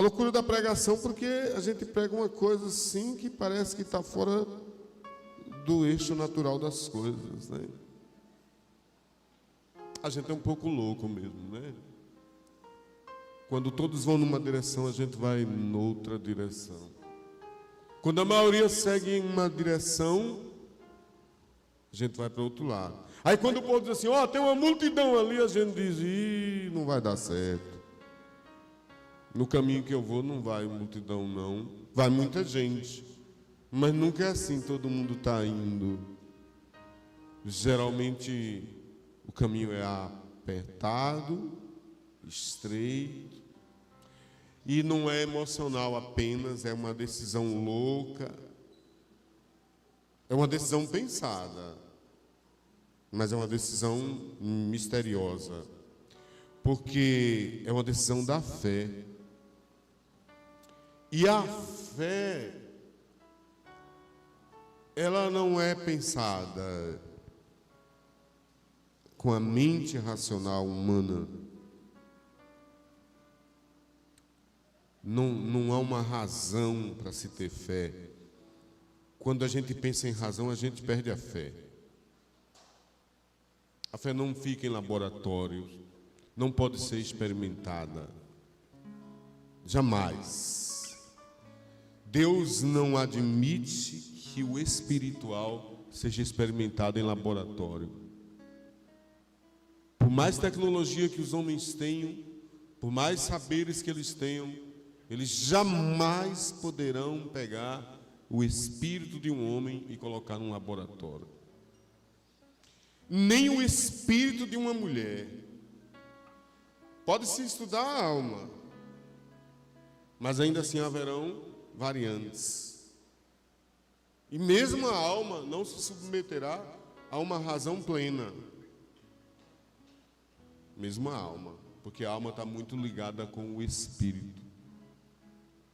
A loucura da pregação, porque a gente prega uma coisa assim que parece que está fora do eixo natural das coisas, né? A gente é um pouco louco mesmo, né? Quando todos vão numa direção, a gente vai noutra direção. Quando a maioria segue em uma direção, a gente vai para o outro lado. Aí quando o povo diz assim, ó, tem uma multidão ali, a gente diz, ih, não vai dar certo. No caminho que eu vou não vai multidão não. Vai muita gente. Mas nunca é assim, todo mundo está indo. Geralmente o caminho é apertado, estreito. E não é emocional apenas, é uma decisão louca. É uma decisão pensada. Mas é uma decisão misteriosa. Porque é uma decisão da fé. E a fé, ela não é pensada com a mente racional humana. Não há uma razão para se ter fé. Quando a gente pensa em razão, a gente perde a fé. A fé não fica em laboratórios, não pode ser experimentada. Jamais. Deus não admite que o espiritual seja experimentado em laboratório. Por mais tecnologia que os homens tenham, por mais saberes que eles tenham, eles jamais poderão pegar o espírito de um homem e colocar num laboratório. Nem o espírito de uma mulher. Pode-se estudar a alma, mas ainda assim haverão variantes. E mesmo a alma não se submeterá a uma razão plena. Mesmo a alma, porque a alma está muito ligada com o espírito.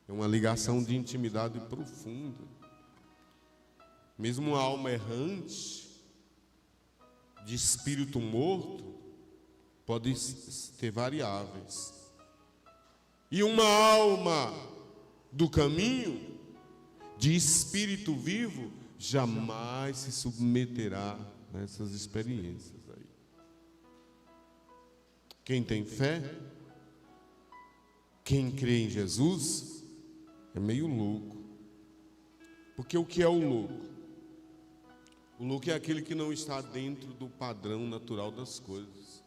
É uma ligação de intimidade profunda. Mesmo a alma errante, de espírito morto, pode ter variáveis. E uma alma do caminho, de espírito vivo, jamais se submeterá a essas experiências aí. Quem tem fé, quem crê em Jesus, é meio louco. Porque o que é o louco? O louco é aquele que não está dentro do padrão natural das coisas.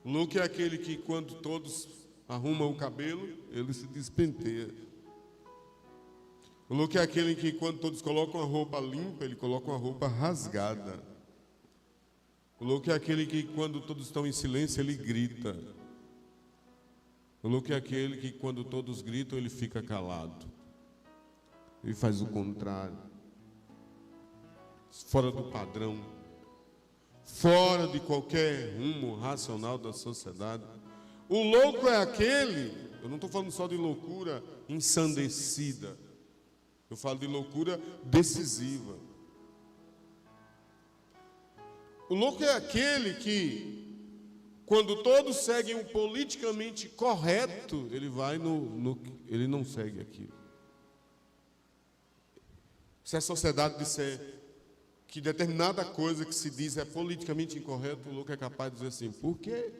O louco é aquele que, quando todos arrumam o cabelo, ele se despenteia. O louco é aquele que, quando todos colocam a roupa limpa, ele coloca uma roupa rasgada. O louco é aquele que, quando todos estão em silêncio, ele grita. O louco é aquele que, quando todos gritam, ele fica calado. Ele faz o contrário. Fora do padrão. Fora de qualquer rumo racional da sociedade. O louco é aquele, eu não estou falando só de loucura ensandecida. Eu falo de loucura decisiva. O louco é aquele que, quando todos seguem o politicamente correto, ele vai ele não segue aquilo. Se a sociedade disser que determinada coisa que se diz é politicamente incorreto, o louco é capaz de dizer assim, por quê?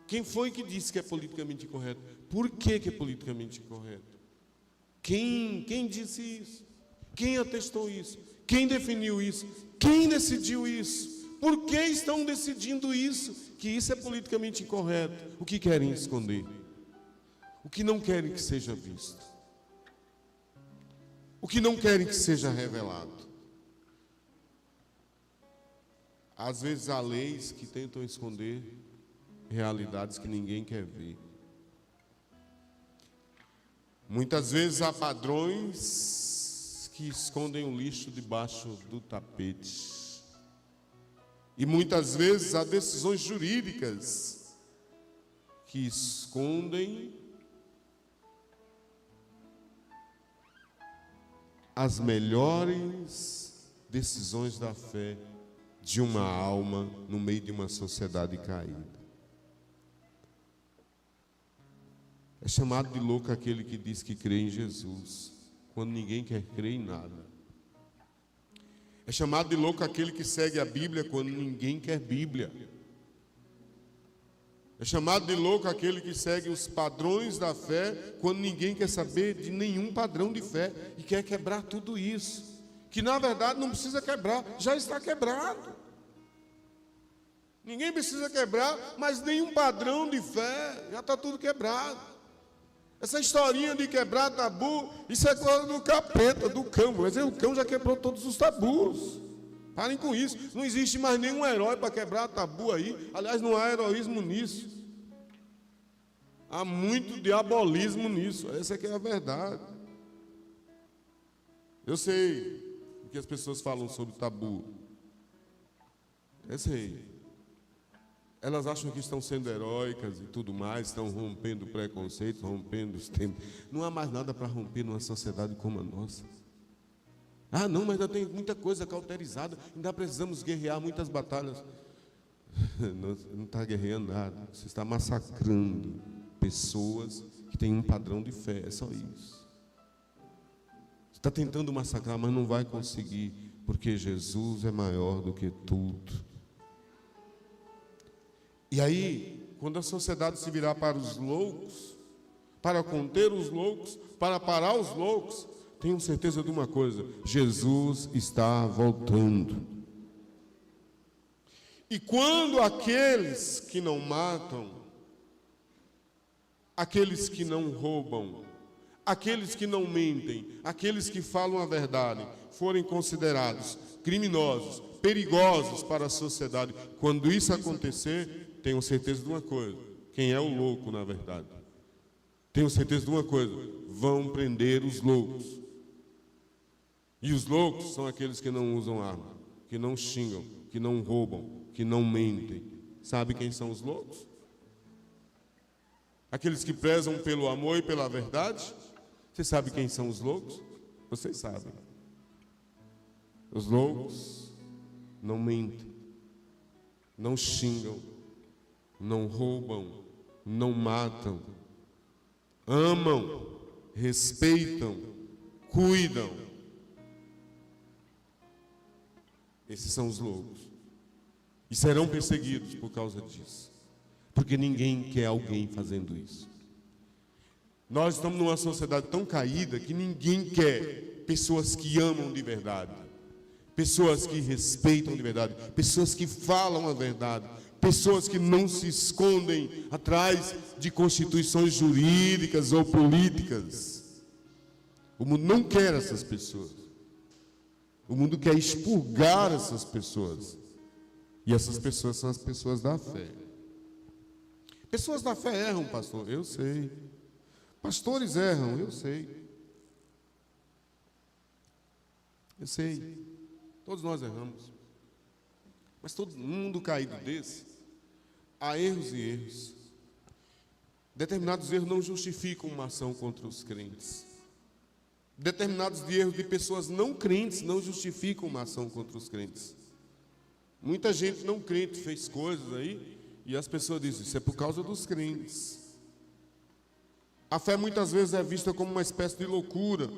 Quem foi que disse que é politicamente incorreto? Por que é politicamente incorreto? Quem disse isso? Quem atestou isso? Quem definiu isso? Quem decidiu isso? Por que estão decidindo isso? Que isso é politicamente incorreto. O que querem esconder? O que não querem que seja visto? O que não querem que seja revelado? Às vezes há leis que tentam esconder realidades que ninguém quer ver. Muitas vezes há padrões que escondem o lixo debaixo do tapete. E muitas vezes há decisões jurídicas que escondem as melhores decisões da fé de uma alma no meio de uma sociedade caída. chamado de louco aquele que diz que crê em Jesus, quando ninguém quer crer em nada. É chamado de louco aquele que segue a Bíblia quando ninguém quer Bíblia. É chamado de louco aquele que segue os padrões da fé quando ninguém quer saber de nenhum padrão de fé e quer quebrar tudo isso, que na verdade não precisa quebrar, já está quebrado. Ninguém precisa quebrar, mas nenhum padrão de fé, já está tudo quebrado. Essa historinha de quebrar tabu, isso é coisa do capeta, do cão. Mas o cão já quebrou todos os tabus. Parem com isso. Não existe mais nenhum herói para quebrar tabu aí. Aliás, não há heroísmo nisso. Há muito diabolismo nisso. Essa é que é a verdade. Eu sei o que as pessoas falam sobre tabu. Eu sei. Elas acham que estão sendo heróicas e tudo mais, estão rompendo preconceitos, rompendo os tempos. Não há mais nada para romper numa sociedade como a nossa. Ah, não, mas ainda tem muita coisa cauterizada, ainda precisamos guerrear muitas batalhas. Não está guerreando nada, você está massacrando pessoas que têm um padrão de fé, é só isso. Você está tentando massacrar, mas não vai conseguir, porque Jesus é maior do que tudo. E aí, quando a sociedade se virar para os loucos, para conter os loucos, para parar os loucos, tenham certeza de uma coisa: Jesus está voltando. E quando aqueles que não matam, aqueles que não roubam, aqueles que não mentem, aqueles que falam a verdade, forem considerados criminosos, perigosos para a sociedade, quando isso acontecer, tenho certeza de uma coisa: quem é o louco na verdade? Tenho certeza de uma coisa: vão prender os loucos. E os loucos são aqueles que não usam arma, que não xingam, que não roubam, que não mentem. Sabe quem são os loucos? Aqueles que prezam pelo amor e pela verdade. Você sabe quem são os loucos? Vocês sabem. Os loucos não mentem, não xingam, não roubam, não matam, amam, respeitam, cuidam. Esses são os loucos. E serão perseguidos por causa disso. Porque ninguém quer alguém fazendo isso. Nós estamos numa sociedade tão caída que ninguém quer pessoas que amam de verdade, pessoas que respeitam de verdade, pessoas que falam a verdade, pessoas que não se escondem atrás de constituições jurídicas ou políticas. O mundo não quer essas pessoas. O mundo quer expurgar essas pessoas. E essas pessoas são as pessoas da fé. Pessoas da fé erram, pastor, eu sei. Pastores erram, eu sei. Eu sei. Todos nós erramos. Mas todo mundo caído desse, há erros e erros. Determinados erros não justificam uma ação contra os crentes. Determinados erros de pessoas não crentes não justificam uma ação contra os crentes. Muita gente não crente fez coisas aí e as pessoas dizem: isso é por causa dos crentes. A fé muitas vezes é vista como uma espécie de loucura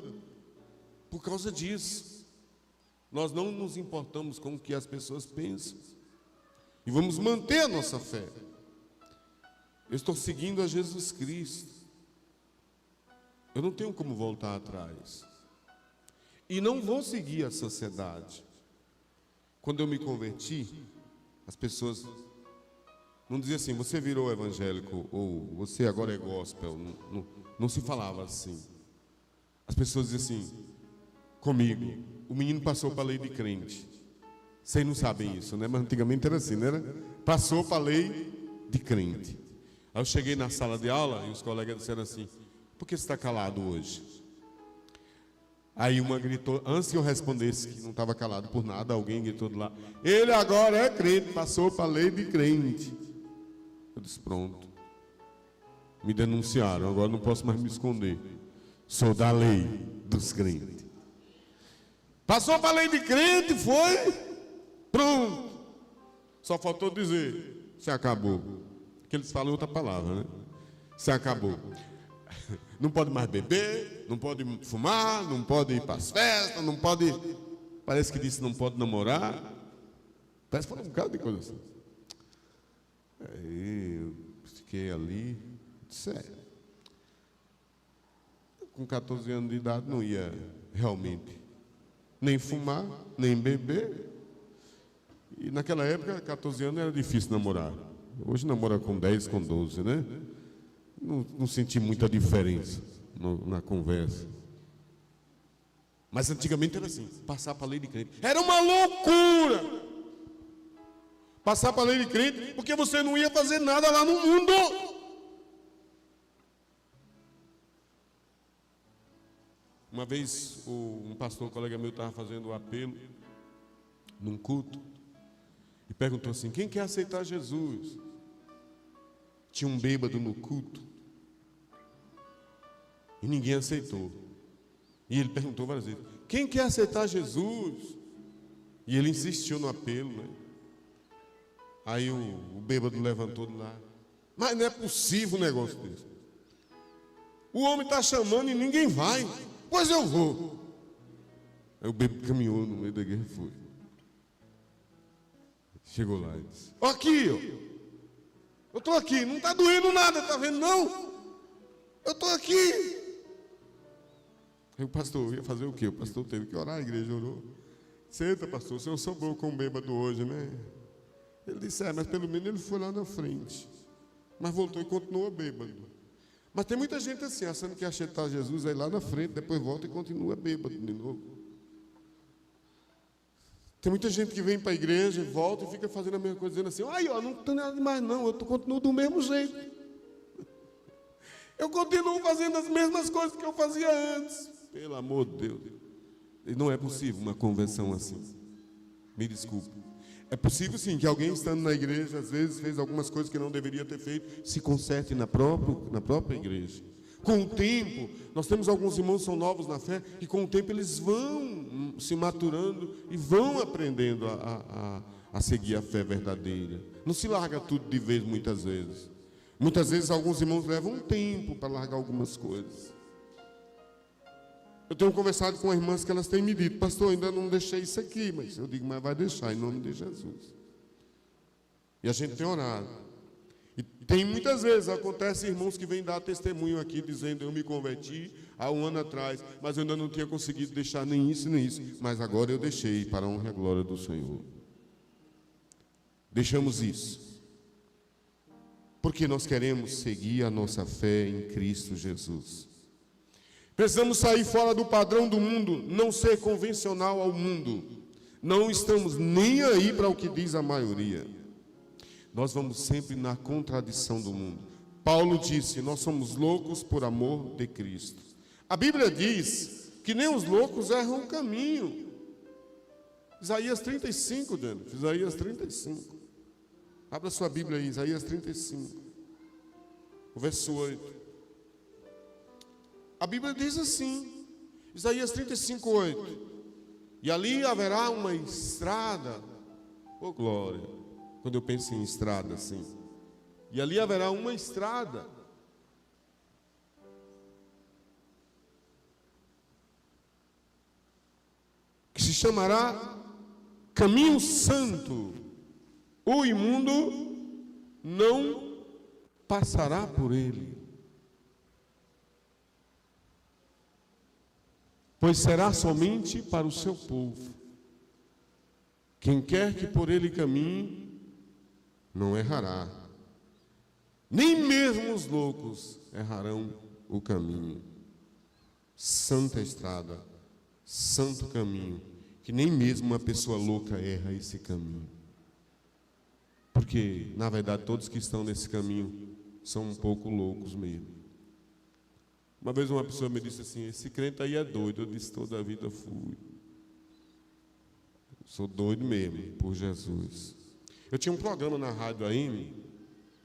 por causa disso. Nós não nos importamos com o que as pessoas pensam e vamos manter a nossa fé. Eu estou seguindo a Jesus Cristo. Eu não tenho como voltar atrás. E não vou seguir a sociedade. Quando eu me converti, as pessoas não diziam assim: você virou evangélico, ou você agora é gospel. Não se falava assim. As pessoas diziam assim comigo: o menino passou para a lei de crente. Vocês não sabem isso, né? Mas antigamente era assim, não era? Passou para a lei de crente. Aí eu cheguei na sala de aula e os colegas disseram assim: por que você está calado hoje? Aí uma gritou, antes que eu respondesse que não estava calado por nada, alguém gritou de lá: ele agora é crente, passou para a lei de crente. Eu disse: pronto, me denunciaram, agora não posso mais me esconder. Sou da lei dos crentes. Passou para a lei de crente, foi? Pronto. Só faltou dizer: se acabou. Que eles falam outra palavra, né? Se acabou. Não pode mais beber, não pode fumar, não pode ir para as festas, não pode... Parece que disse não pode namorar. Parece que falou um bocado de coisa assim. Aí eu fiquei ali, sério. Com 14 anos de idade não ia realmente nem fumar, nem beber. E naquela época, 14 anos era difícil namorar. Hoje namora com 10, com 12, né? Não senti muita diferença na conversa. Mas antigamente era assim, passar para a lei de crente. Era uma loucura! Passar para a lei de crente, porque você não ia fazer nada lá no mundo. Uma vez, um pastor, um colega meu, estava fazendo um apelo num culto e perguntou assim: quem quer aceitar Jesus? Tinha um bêbado no culto e ninguém aceitou. E ele perguntou várias vezes: quem quer aceitar Jesus? E ele insistiu no apelo, né? Aí o bêbado levantou de lá: mas não é possível um negócio desse. O homem está chamando e ninguém vai. Pois eu vou. Aí o bêbado caminhou no meio da igreja e foi. Chegou lá e disse: ó, aqui, ó. Eu estou aqui, não está doendo nada, está vendo não? Eu estou aqui. Aí o pastor ia fazer o quê? O pastor teve que orar, a igreja orou. Senta, pastor, o senhor sobrou com o bêbado hoje, né? Ele disse: mas pelo menos ele foi lá na frente. Mas voltou e continuou bêbado. Mas tem muita gente assim, achando que aceitar Jesus aí lá na frente, depois volta e continua bêbado de novo. Tem muita gente que vem para a igreja, volta e fica fazendo a mesma coisa, dizendo assim: ai, ó, não tem nada demais não, eu continuo do mesmo jeito. Eu continuo fazendo as mesmas coisas que eu fazia antes. Pelo amor de Deus. E não é possível uma conversão assim. Me desculpe. É possível sim que alguém estando na igreja, às vezes fez algumas coisas que não deveria ter feito, se conserte na própria igreja. Com o tempo, nós temos alguns irmãos que são novos na fé, e com o tempo eles vão se maturando e vão aprendendo a seguir a fé verdadeira. Não se larga tudo de vez muitas vezes. Muitas vezes alguns irmãos levam um tempo para largar algumas coisas. Eu tenho conversado com irmãs que elas têm me dito: pastor, ainda não deixei isso aqui. Mas eu digo: mas vai deixar, em nome de Jesus. E a gente tem orado. E tem muitas vezes, acontece irmãos que vêm dar testemunho aqui, dizendo: eu me converti há um ano atrás, mas eu ainda não tinha conseguido deixar nem isso, nem isso. Mas agora eu deixei, para a honra e a glória do Senhor. Deixamos isso, porque nós queremos seguir a nossa fé em Cristo Jesus. Precisamos sair fora do padrão do mundo, não ser convencional ao mundo. Não estamos nem aí para o que diz a maioria. Nós vamos sempre na contradição do mundo. Paulo disse: nós somos loucos por amor de Cristo. A Bíblia diz que nem os loucos erram o caminho. Isaías 35, gente. Isaías 35. Abra sua Bíblia aí, Isaías 35. O verso 8. A Bíblia diz assim, Isaías 35, 8: e ali haverá uma estrada, oh glória, quando eu penso em estrada assim, e ali haverá uma estrada, que se chamará Caminho Santo, o imundo não passará por ele. Pois será somente para o seu povo. Quem quer que por ele caminhe, não errará. Nem mesmo os loucos errarão o caminho. Santa estrada, santo caminho, que nem mesmo uma pessoa louca erra esse caminho. Porque, na verdade, todos que estão nesse caminho são um pouco loucos mesmo. Uma vez uma pessoa me disse assim: esse crente aí é doido. Eu disse: toda a vida fui. Sou doido mesmo, por Jesus. Eu tinha um programa na rádio AM,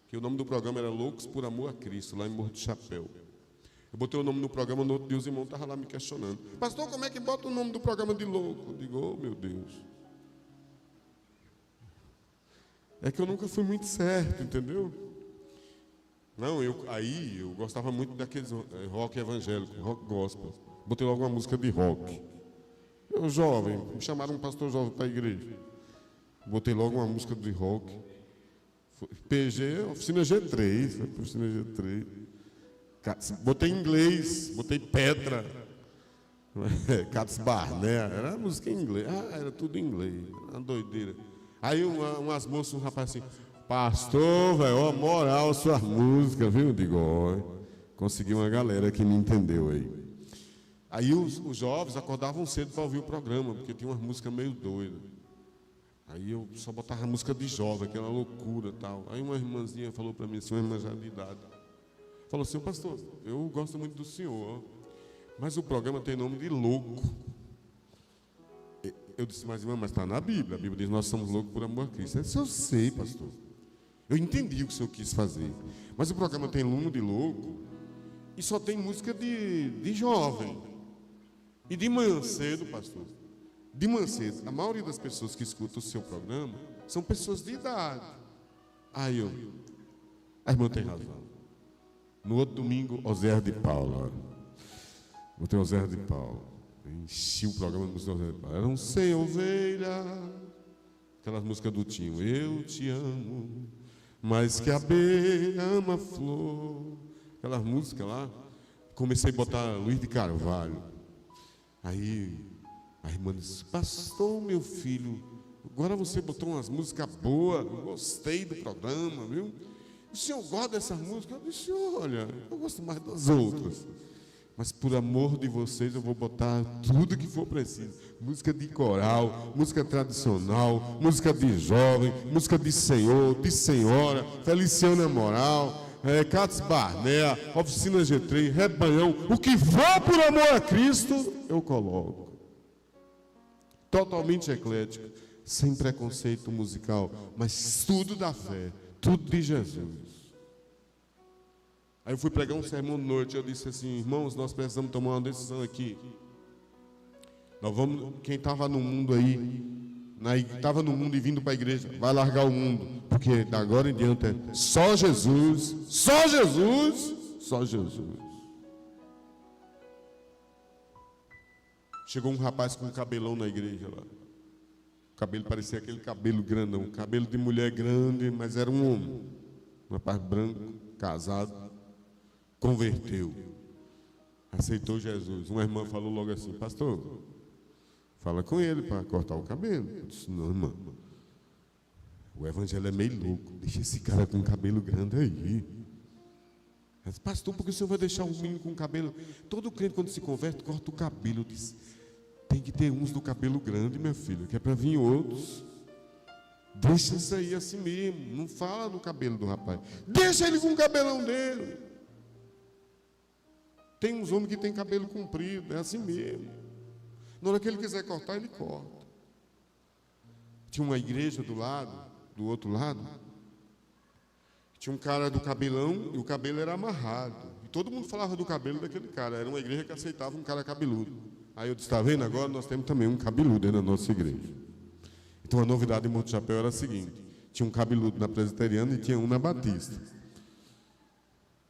que o nome do programa era Loucos por Amor a Cristo, lá em Morro do Chapéu. Eu botei o nome no programa, no outro dia os irmãos estavam lá me questionando: pastor, como é que bota o nome do programa de louco? Eu digo: oh meu Deus. É que eu nunca fui muito certo, entendeu? Não, aí eu gostava muito daqueles rock evangélico, rock gospel. Botei logo uma música de rock. Eu jovem, me chamaram um pastor jovem para a igreja. Botei logo uma música de rock. PG, oficina G3, foi para oficina G3. Botei inglês, botei Petra, Cats Barnett, era música em inglês. Era tudo em inglês, uma doideira. Aí umas moças, um rapaz assim, pastor, velho, ó, moral suas músicas, viu? Eu digo, ó, consegui uma galera que me entendeu aí. Aí os jovens acordavam cedo para ouvir o programa, porque tinha umas músicas meio doidas. Aí eu só botava música de jovem, aquela loucura e tal. Aí uma irmãzinha falou para mim, assim, uma irmã já de idade, falou assim, pastor, eu gosto muito do senhor, mas o programa tem nome de louco. Eu disse, mas irmã, mas está na Bíblia. A Bíblia diz, nós somos loucos por amor a Cristo. Eu disse, eu sei, pastor. Eu entendi o que o senhor quis fazer. Mas o programa tem nome de louco e só tem música de jovem. E de manhã cedo, pastor. De manhã cedo, a maioria das pessoas que escutam o seu programa são pessoas de idade. Aí a irmã tem razão. No outro domingo, Oséias de Paula. Botei Oséias de Paula. Enchi o programa de música Oséias de Paula. Eram 100 ovelhas. Aquelas músicas do Tinho. Eu te amo, mais que a abelha ama a flor. Aquelas músicas lá. Comecei a botar Luiz de Carvalho. Aí a irmã disse, pastor, meu filho, agora você botou umas músicas boas, gostei do programa, viu? O senhor gosta dessas músicas? Eu disse, olha, eu gosto mais das outras. Mas por amor de vocês eu vou botar tudo que for preciso. Música de coral, música tradicional, música de jovem, música de senhor, de senhora, Feliciana Moral, Cats Barnett, Oficina G3, Rebanhão. O que for por amor a Cristo, eu coloco. Totalmente eclético, sem preconceito musical, mas tudo da fé, tudo de Jesus. Aí eu fui pregar um sermão de noite, eu disse assim, irmãos, nós precisamos tomar uma decisão aqui. Nós vamos, quem estava no mundo aí, estava no mundo e vindo para a igreja, vai largar o mundo, porque da agora em diante é só Jesus, só Jesus, só Jesus. Chegou um rapaz com um cabelão na igreja lá. O cabelo parecia aquele cabelo grandão, cabelo de mulher grande, mas era um homem. Um rapaz branco, casado, converteu, aceitou Jesus. Uma irmã falou logo assim, pastor, fala com ele para cortar o cabelo. Eu disse, não, irmã, o evangelho é meio louco, deixa esse cara com cabelo grande aí. Eu disse, pastor, por que o senhor vai deixar um menino com cabelo? Todo crente quando se converte, corta o cabelo. Eu disse, tem que ter uns do cabelo grande, meu filho, que é para vir outros. Deixa isso aí assim mesmo, não fala do cabelo do rapaz. Deixa ele com o cabelão dele. Tem uns homens que têm cabelo comprido, é assim mesmo. Na hora que ele quiser cortar, ele corta. Tinha uma igreja do outro lado, tinha um cara do cabelão e o cabelo era amarrado. E todo mundo falava do cabelo daquele cara. Era uma igreja que aceitava um cara cabeludo. Aí eu disse, está vendo? Agora nós temos também um cabeludo aí na nossa igreja. Então a novidade em Monte Chapéu era a seguinte, tinha um cabeludo na presbiteriana e tinha um na batista.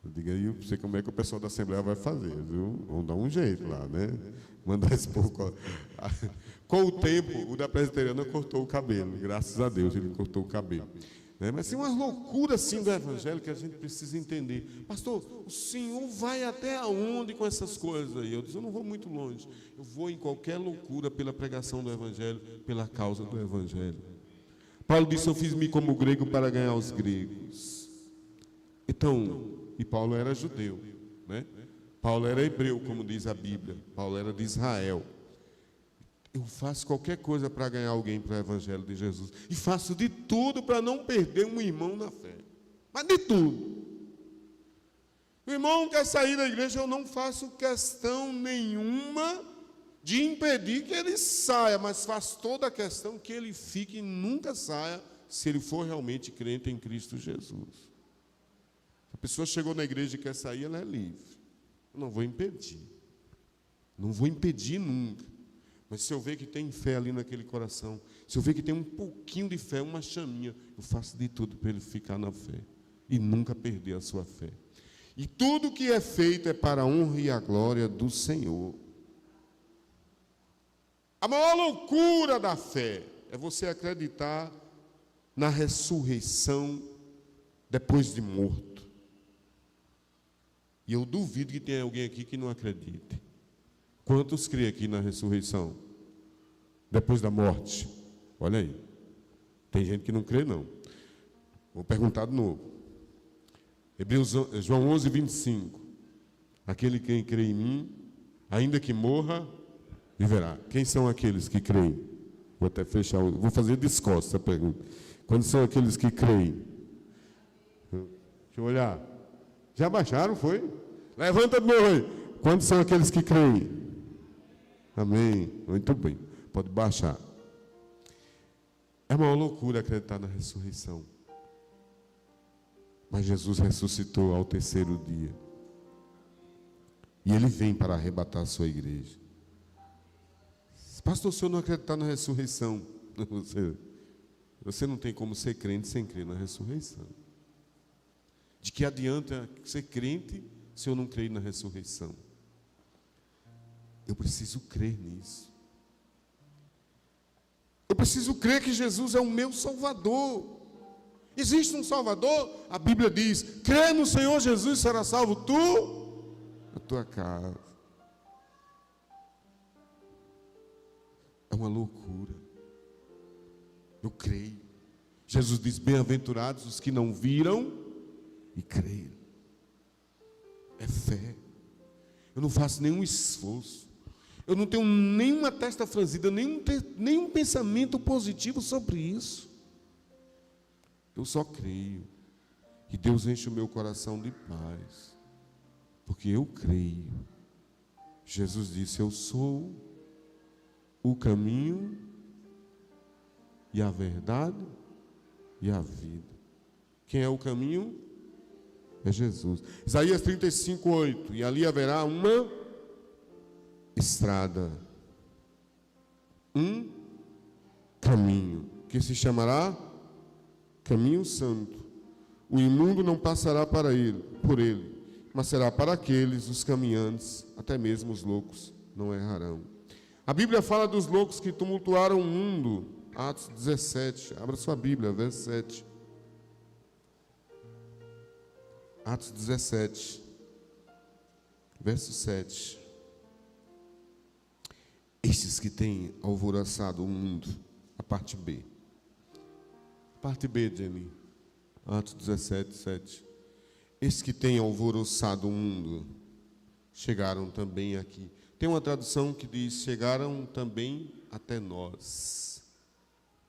Eu digo aí, eu não sei como é que o pessoal da Assembleia vai fazer, viu? Vamos dar um jeito lá, né? Mandar esse povo. Com o tempo, o da presbiteriana cortou o cabelo, graças a Deus ele cortou o cabelo. Mas tem umas loucuras assim do evangelho que a gente precisa entender. Pastor, o senhor vai até aonde com essas coisas aí? Eu disse, eu não vou muito longe. Eu vou em qualquer loucura pela pregação do evangelho, pela causa do evangelho. Paulo disse, eu fiz-me como grego para ganhar os gregos. Então, e Paulo era judeu, né? Paulo era hebreu, como diz a Bíblia. Paulo era de Israel. Eu faço qualquer coisa para ganhar alguém para o evangelho de Jesus. E faço de tudo para não perder um irmão na fé. Mas de tudo. O irmão quer sair da igreja, eu não faço questão nenhuma de impedir que ele saia, mas faço toda a questão que ele fique e nunca saia, se ele for realmente crente em Cristo Jesus. Se a pessoa chegou na igreja e quer sair, ela é livre. Eu não vou impedir. Não vou impedir nunca. Mas se eu ver que tem fé ali naquele coração, se eu ver que tem um pouquinho de fé, uma chaminha, eu faço de tudo para ele ficar na fé. e nunca perder a sua fé. E tudo que é feito é para a honra e a glória do Senhor. A maior loucura da fé é você acreditar na ressurreição depois de morto. E eu duvido que tenha alguém aqui que não acredite. Quantos creem aqui na ressurreição depois da morte? Olha aí. Tem gente que não crê, não. Vou perguntar de novo. João 11, 25. Aquele quem crê em mim, ainda que morra, viverá. Quem são aqueles que creem? Vou até fechar, vou fazer descosta essa pergunta. Quando são aqueles que creem? Deixa eu olhar. Já baixaram, foi? Levanta de novo aí. Quando são aqueles que creem? Amém. Muito bem. Pode baixar. É uma loucura acreditar na ressurreição. Mas Jesus ressuscitou ao terceiro dia. E Ele vem para arrebatar a sua igreja. Pastor, o senhor não acreditar na ressurreição. Você não tem como ser crente sem crer na ressurreição. De que adianta ser crente se eu não creio na ressurreição? Eu preciso crer nisso. Eu preciso crer que Jesus é o meu Salvador. Existe um Salvador? A Bíblia diz: crê no Senhor Jesus, será salvo tu, a tua casa. É uma loucura. Eu creio. Jesus diz: bem-aventurados os que não viram e creram. É fé. Eu não faço nenhum esforço. Eu não tenho nenhuma testa franzida, nenhum pensamento positivo sobre isso. Eu só creio. E Deus enche o meu coração de paz. Porque eu creio. Jesus disse: eu sou o caminho e a verdade e a vida. Quem é o caminho? É Jesus. Isaías 35, 8. E ali haverá uma estrada, um caminho, que se chamará Caminho Santo. O imundo não passará por ele, mas será para aqueles, os caminhantes, até mesmo os loucos não errarão. A Bíblia fala dos loucos que tumultuaram o mundo. Atos 17, abra sua Bíblia, verso 7. Atos 17, verso 7. Estes que têm alvoroçado o mundo, a parte B. Parte B, Jenny. Atos 17, 7. Estes que têm alvoroçado o mundo, chegaram também aqui. Tem uma tradução que diz: chegaram também até nós.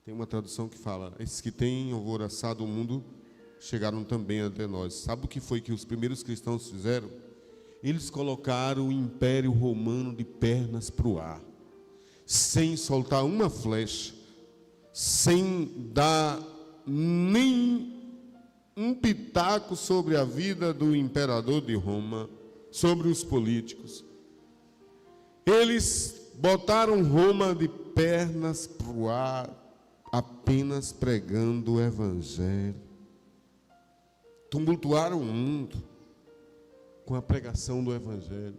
Tem uma tradução que fala: esses que têm alvoroçado o mundo, chegaram também até nós. Sabe o que foi que os primeiros cristãos fizeram? Eles colocaram o Império Romano de pernas para o ar, sem soltar uma flecha, sem dar nem um pitaco sobre a vida do imperador de Roma, sobre os políticos. Eles botaram Roma de pernas para o ar, apenas pregando o Evangelho. Tumultuaram o mundo com a pregação do Evangelho.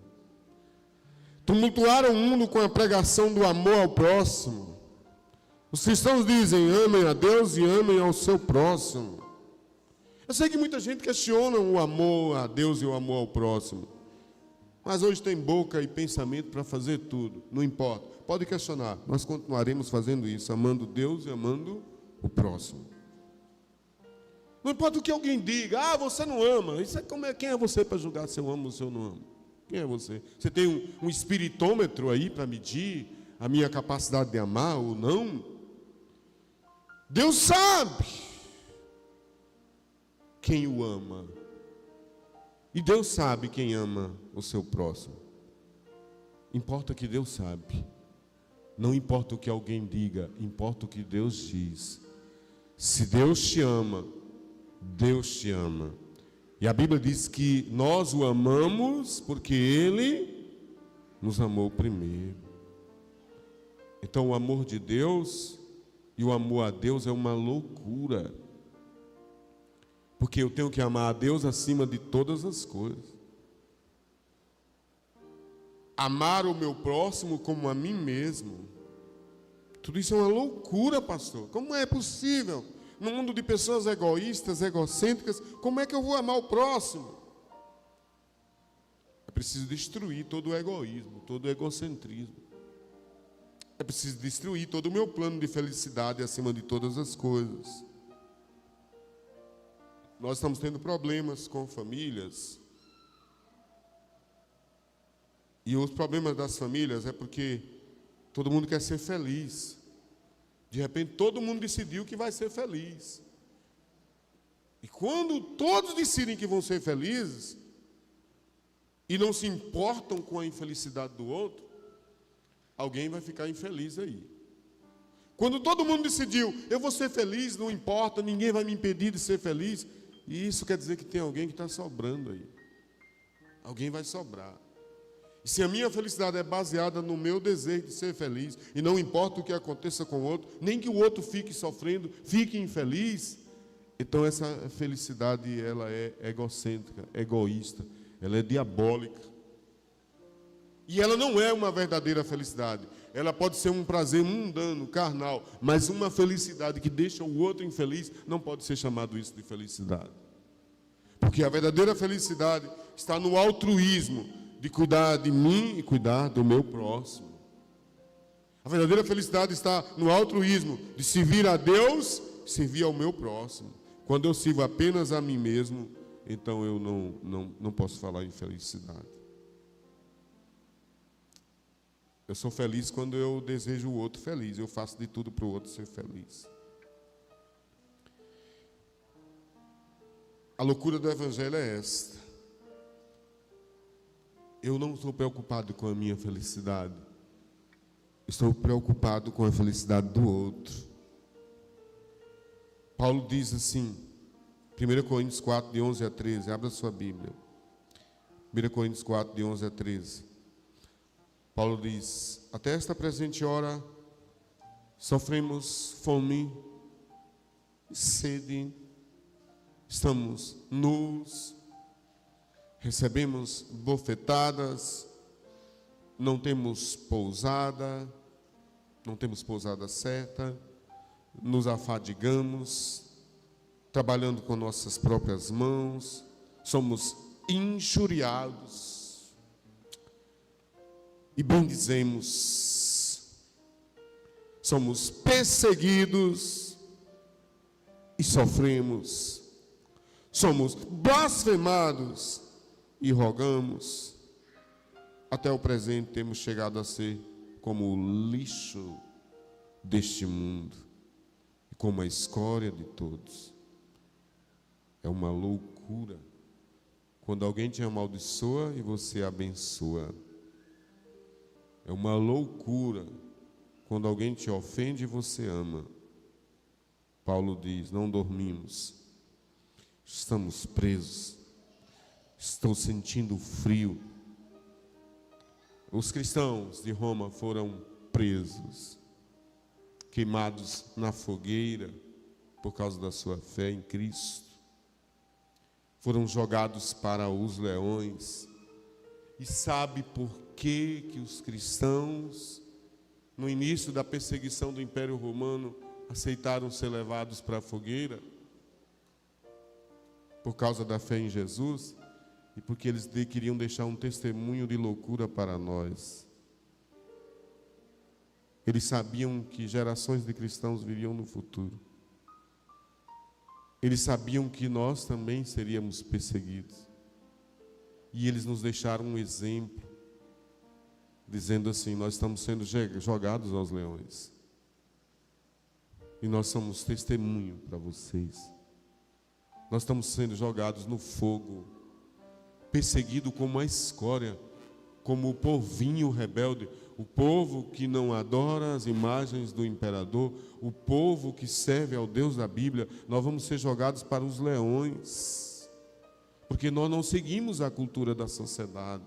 Tumultuaram o mundo com a pregação do amor ao próximo. Os cristãos dizem: amem a Deus e amem ao seu próximo. Eu sei que muita gente questiona o amor a Deus e o amor ao próximo. Mas hoje tem boca e pensamento para fazer tudo. Não importa. Pode questionar. Nós continuaremos fazendo isso, amando Deus e amando o próximo. Não importa o que alguém diga. Ah, você não ama. Isso é como quem é você para julgar se eu amo ou se eu não amo? Quem é você? Você tem um espiritômetro aí para medir a minha capacidade de amar ou não? Deus sabe quem o ama. E Deus sabe quem ama o seu próximo. Importa o que Deus sabe. Não importa o que alguém diga, importa o que Deus diz. Se Deus te ama, Deus te ama. E a Bíblia diz que nós o amamos porque Ele nos amou primeiro. Então o amor de Deus e o amor a Deus é uma loucura. Porque eu tenho que amar a Deus acima de todas as coisas. Amar o meu próximo como a mim mesmo. Tudo isso é uma loucura, pastor. Como é possível? No mundo de pessoas egoístas, egocêntricas, como é que eu vou amar o próximo? É preciso destruir todo o egoísmo, todo o egocentrismo. É preciso destruir todo o meu plano de felicidade acima de todas as coisas. Nós estamos tendo problemas com famílias. E os problemas das famílias é porque todo mundo quer ser feliz. De repente, todo mundo decidiu que vai ser feliz. E quando todos decidem que vão ser felizes, e não se importam com a infelicidade do outro, alguém vai ficar infeliz aí. Quando todo mundo decidiu, eu vou ser feliz, não importa, ninguém vai me impedir de ser feliz, e isso quer dizer que tem alguém que está sobrando aí. Alguém vai sobrar. E se a minha felicidade é baseada no meu desejo de ser feliz, e não importa o que aconteça com o outro, nem que o outro fique sofrendo, fique infeliz, então essa felicidade ela é egocêntrica, egoísta, ela é diabólica. E ela não é uma verdadeira felicidade. Ela pode ser um prazer mundano, carnal, mas uma felicidade que deixa o outro infeliz não pode ser chamado isso de felicidade. Porque a verdadeira felicidade está no altruísmo, de cuidar de mim e cuidar do meu próximo. A verdadeira felicidade está no altruísmo, de servir a Deus e servir ao meu próximo. Quando eu sirvo apenas a mim mesmo, então eu não posso falar em felicidade. Eu sou feliz quando eu desejo o outro feliz. Eu faço de tudo para o outro ser feliz. A loucura do Evangelho é esta. Eu não estou preocupado com a minha felicidade. Estou preocupado com a felicidade do outro. Paulo diz assim, 1 Coríntios 4, de 11 a 13. Abra sua Bíblia. 1 Coríntios 4, de 11 a 13. Paulo diz, até esta presente hora, sofremos fome, sede, estamos nus, recebemos bofetadas, não temos pousada certa, nos afadigamos, trabalhando com nossas próprias mãos, somos injuriados e bendizemos, somos perseguidos e sofremos, somos blasfemados e rogamos. Até o presente temos chegado a ser como o lixo deste mundo e como a escória de todos. É uma loucura quando alguém te amaldiçoa e você abençoa. É uma loucura quando alguém te ofende e você ama. Paulo diz, não dormimos, estamos presos, estou sentindo frio. Os cristãos de Roma foram presos, queimados na fogueira por causa da sua fé em Cristo. Foram jogados para os leões. E sabe por que os cristãos, no início da perseguição do Império Romano, aceitaram ser levados para a fogueira? Por causa da fé em Jesus e porque eles queriam deixar um testemunho de loucura para nós. Eles sabiam que gerações de cristãos viriam no futuro. Eles sabiam que nós também seríamos perseguidos. E eles nos deixaram um exemplo, dizendo assim, nós estamos sendo jogados aos leões. E nós somos testemunho para vocês. Nós estamos sendo jogados no fogo, perseguidos como a escória, como o povinho rebelde, o povo que não adora as imagens do imperador, o povo que serve ao Deus da Bíblia. Nós vamos ser jogados para os leões, porque nós não seguimos a cultura da sociedade.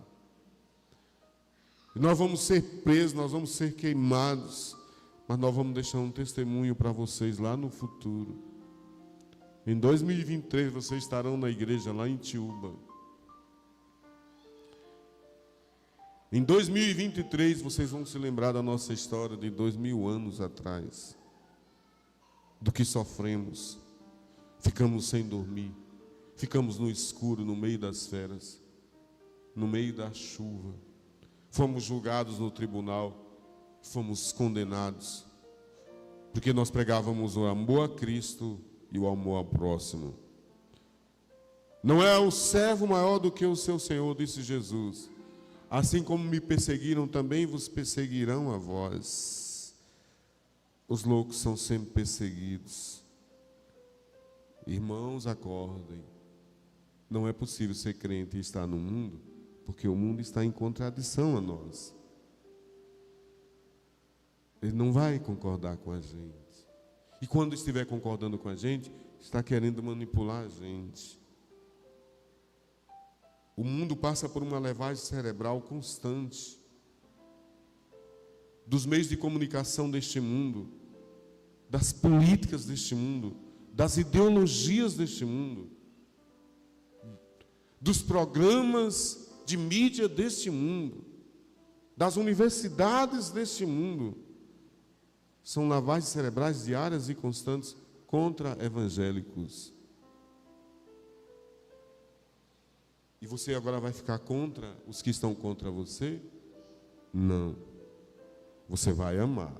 Nós vamos ser presos, nós vamos ser queimados, mas nós vamos deixar um testemunho para vocês lá no futuro. Em 2023 vocês estarão na igreja lá em Tiúba. Em 2023 vocês vão se lembrar da nossa história de 2000 anos atrás. Do que sofremos. Ficamos sem dormir. Ficamos no escuro, no meio das feras. No meio da chuva. Fomos julgados no tribunal. Fomos condenados. Porque nós pregávamos o amor a Cristo e o amor ao próximo. Não é o servo maior do que o seu Senhor, disse Jesus. Assim como me perseguiram, também vos perseguirão a vós. Os loucos são sempre perseguidos. Irmãos, acordem. Não é possível ser crente e estar no mundo, porque o mundo está em contradição a nós. Ele não vai concordar com a gente. E quando estiver concordando com a gente, está querendo manipular a gente. O mundo passa por uma lavagem cerebral constante. Dos meios de comunicação deste mundo, das políticas deste mundo, das ideologias deste mundo, dos programas de mídia deste mundo, das universidades deste mundo. São lavagens cerebrais diárias e constantes contra evangélicos. E você agora vai ficar contra os que estão contra você? Não. Você vai amar.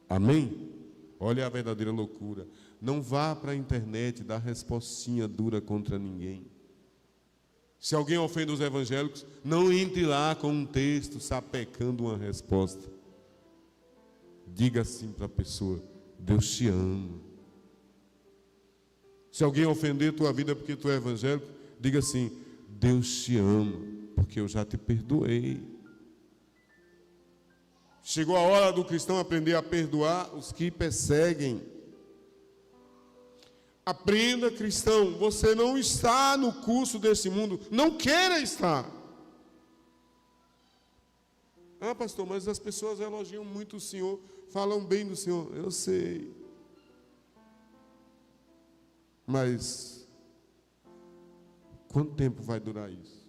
Amém? Olha a verdadeira loucura. Não vá para a internet dar respostinha dura contra ninguém. Se alguém ofende os evangélicos, não entre lá com um texto sapecando uma resposta. Diga assim para a pessoa: Deus te ama. Se alguém ofender tua vida porque tu é evangélico, diga assim: Deus te ama, porque eu já te perdoei. Chegou a hora do cristão aprender a perdoar os que perseguem. Aprenda, cristão, você não está no curso desse mundo, não queira estar. Ah, pastor, mas as pessoas elogiam muito o Senhor, falam bem do Senhor. Eu sei. Mas quanto tempo vai durar isso?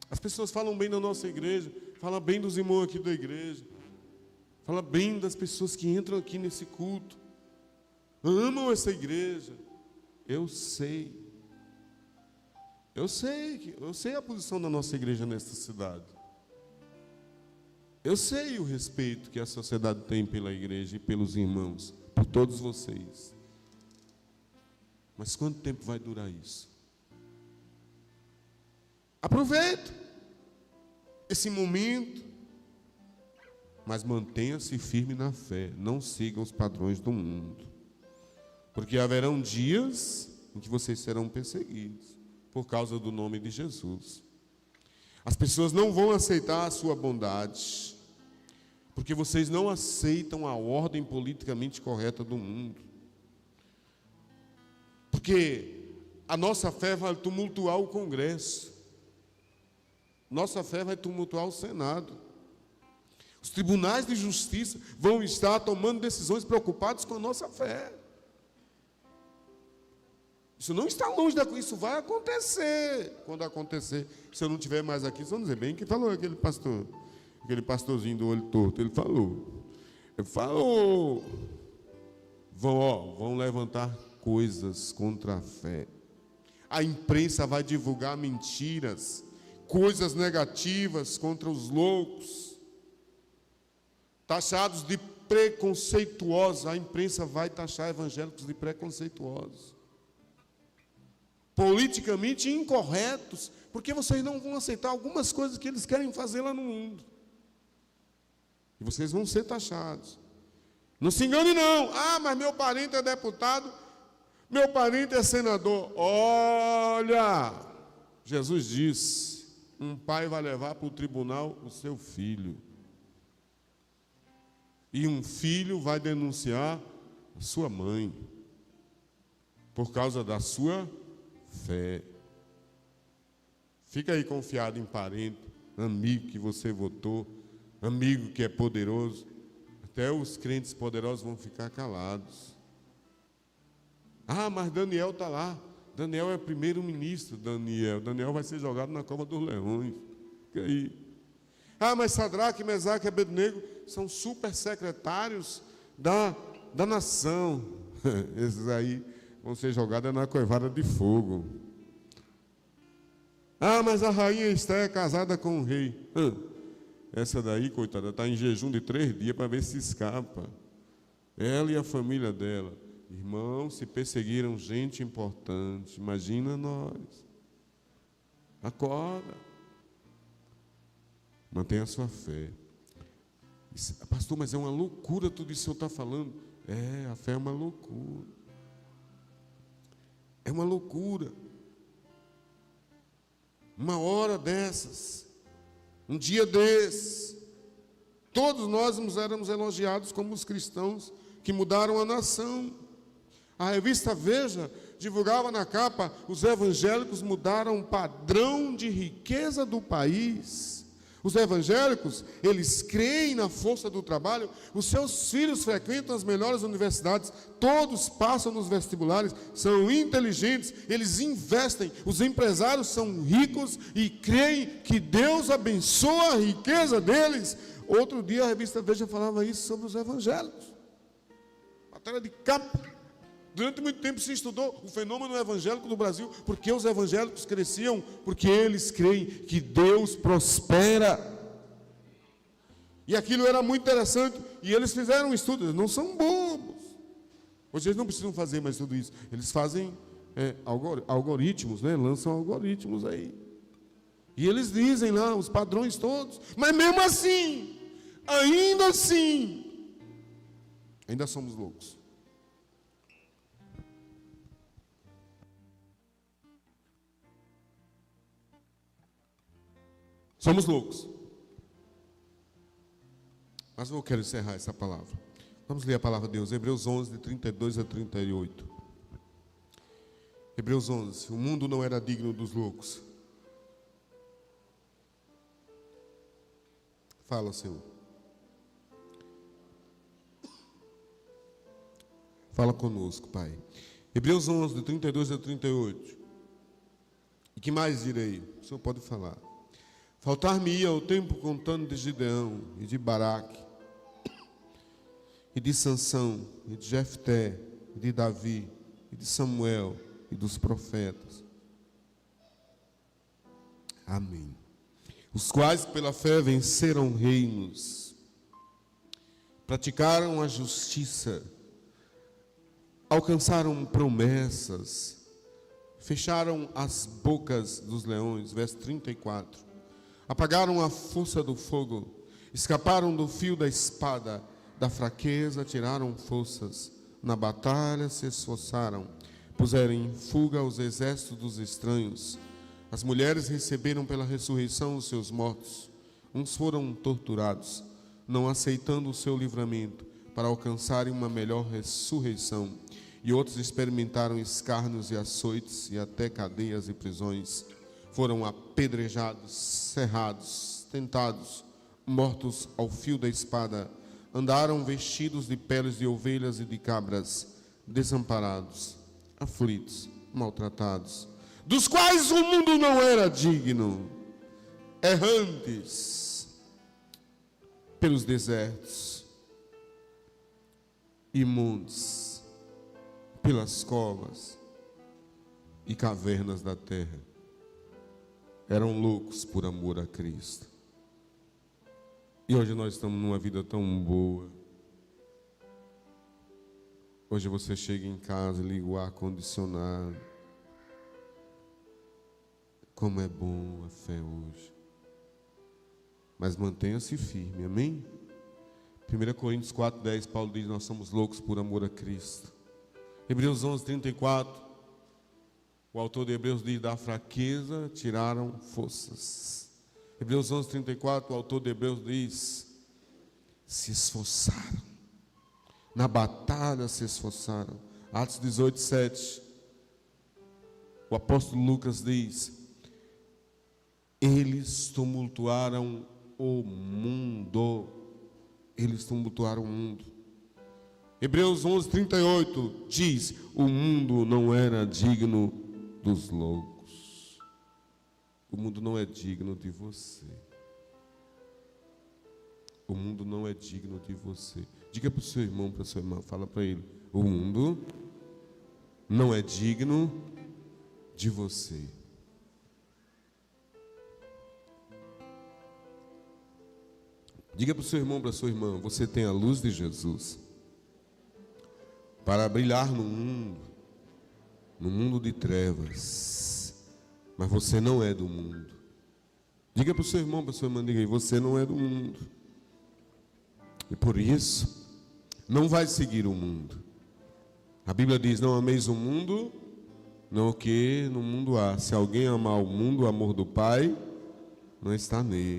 As pessoas falam bem da nossa igreja, falam bem dos irmãos aqui da igreja, falam bem das pessoas que entram aqui nesse culto, amam essa igreja. Eu sei a posição da nossa igreja nesta cidade. Eu sei o respeito que a sociedade tem pela igreja e pelos irmãos, por todos vocês. Mas quanto tempo vai durar isso? Aproveite esse momento, mas mantenha-se firme na fé. Não siga os padrões do mundo, porque haverão dias em que vocês serão perseguidos por causa do nome de Jesus. As pessoas não vão aceitar a sua bondade, porque vocês não aceitam a ordem politicamente correta do mundo. Porque a nossa fé vai tumultuar o Congresso. Nossa fé vai tumultuar o Senado. Os tribunais de justiça vão estar tomando decisões preocupados com a nossa fé. Isso não está longe da coisa, isso vai acontecer. Quando acontecer, se eu não estiver mais aqui, vocês vão dizer bem que falou aquele pastor, aquele pastorzinho do olho torto. Ele falou. Vão levantar coisas contra a fé. A imprensa vai divulgar mentiras, coisas negativas contra os loucos, taxados de preconceituosos. A imprensa vai taxar evangélicos de preconceituosos, politicamente incorretos, porque vocês não vão aceitar algumas coisas que eles querem fazer lá no mundo, e vocês vão ser taxados. Não se engane não. Ah, mas meu parente é deputado, meu parente é senador. Olha, Jesus disse: um pai vai levar para o tribunal o seu filho, e um filho vai denunciar a sua mãe, por causa da sua fé. Fica aí confiado em parente, amigo que você votou, amigo que é poderoso. Até os crentes poderosos vão ficar calados. Ah, mas Daniel está lá. Daniel é primeiro-ministro. Daniel vai ser jogado na cova dos leões. E aí? Ah, mas Sadraque, Mesaque e Abednego são super secretários da nação. Esses aí vão ser jogados na coivara de fogo. Ah, mas a rainha Esther é casada com o rei. Essa daí, coitada, está em jejum de 3 dias para ver se escapa. Ela e a família dela. Irmãos, se perseguiram gente importante. Imagina nós. Acorda. Mantenha a sua fé. Pastor, mas é uma loucura tudo isso que o senhor está falando. A fé é uma loucura. É uma loucura. Uma hora dessas, um dia desses, todos nós éramos elogiados como os cristãos que mudaram a nação. A revista Veja divulgava na capa: os evangélicos mudaram o padrão de riqueza do país. Os evangélicos, eles creem na força do trabalho, os seus filhos frequentam as melhores universidades, todos passam nos vestibulares, são inteligentes, eles investem, os empresários são ricos e creem que Deus abençoa a riqueza deles. Outro dia a revista Veja falava isso sobre os evangélicos. Matéria de capa. Durante muito tempo se estudou o fenômeno evangélico no Brasil, porque os evangélicos cresciam, porque eles creem que Deus prospera. E aquilo era muito interessante, e eles fizeram um estudo. Eles não são bobos. Hoje eles não precisam fazer mais tudo isso. Eles fazem algoritmos, né? Lançam algoritmos aí. E eles dizem lá os padrões todos. Mas mesmo assim, ainda somos loucos. Somos loucos. Mas eu quero encerrar essa palavra. Vamos ler a palavra de Deus, Hebreus 11, de 32 a 38. Hebreus 11, o mundo não era digno dos loucos. Fala, Senhor. Fala conosco, Pai. Hebreus 11, de 32 a 38. E que mais direi? O Senhor pode falar. Faltar-me-ia o tempo contando de Gideão e de Baraque, e de Sansão, e de Jefté, e de Davi, e de Samuel, e dos profetas. Amém. Os quais pela fé venceram reinos, praticaram a justiça, alcançaram promessas, fecharam as bocas dos leões. Verso 34. Apagaram a força do fogo, escaparam do fio da espada, da fraqueza tiraram forças, na batalha se esforçaram, puseram em fuga os exércitos dos estranhos. As mulheres receberam pela ressurreição os seus mortos, uns foram torturados, não aceitando o seu livramento, para alcançarem uma melhor ressurreição, e outros experimentaram escárnios e açoites, e até cadeias e prisões. Foram apedrejados, cerrados, tentados, mortos ao fio da espada. Andaram vestidos de peles de ovelhas e de cabras, desamparados, aflitos, maltratados, dos quais o mundo não era digno, errantes pelos desertos, imundos pelas covas e cavernas da terra. Eram loucos por amor a Cristo. E hoje nós estamos numa vida tão boa. Hoje você chega em casa e liga o ar-condicionado. Como é bom a fé hoje. Mas mantenha-se firme, amém? 1 Coríntios 4:10, Paulo diz: nós somos loucos por amor a Cristo. Hebreus 11:34. O autor de Hebreus diz: da fraqueza tiraram forças. Hebreus 11:34, o autor de Hebreus diz: se esforçaram. Na batalha se esforçaram. Atos 18:7, o apóstolo Lucas diz: eles tumultuaram o mundo. Eles tumultuaram o mundo. Hebreus 11:38 diz: o mundo não era digno dos loucos. O mundo não é digno de você. O mundo não é digno de você. Diga para o seu irmão, para a sua irmã, fala para ele: o mundo não é digno de você. Diga para o seu irmão, para a sua irmã: você tem a luz de Jesus para brilhar no mundo de trevas, mas você não é do mundo. Diga para o seu irmão, para a sua irmã, diga aí: você não é do mundo. E por isso, não vai seguir o mundo. A Bíblia diz: não ameis o mundo, não o que no mundo há. Se alguém amar o mundo, o amor do Pai não está nele.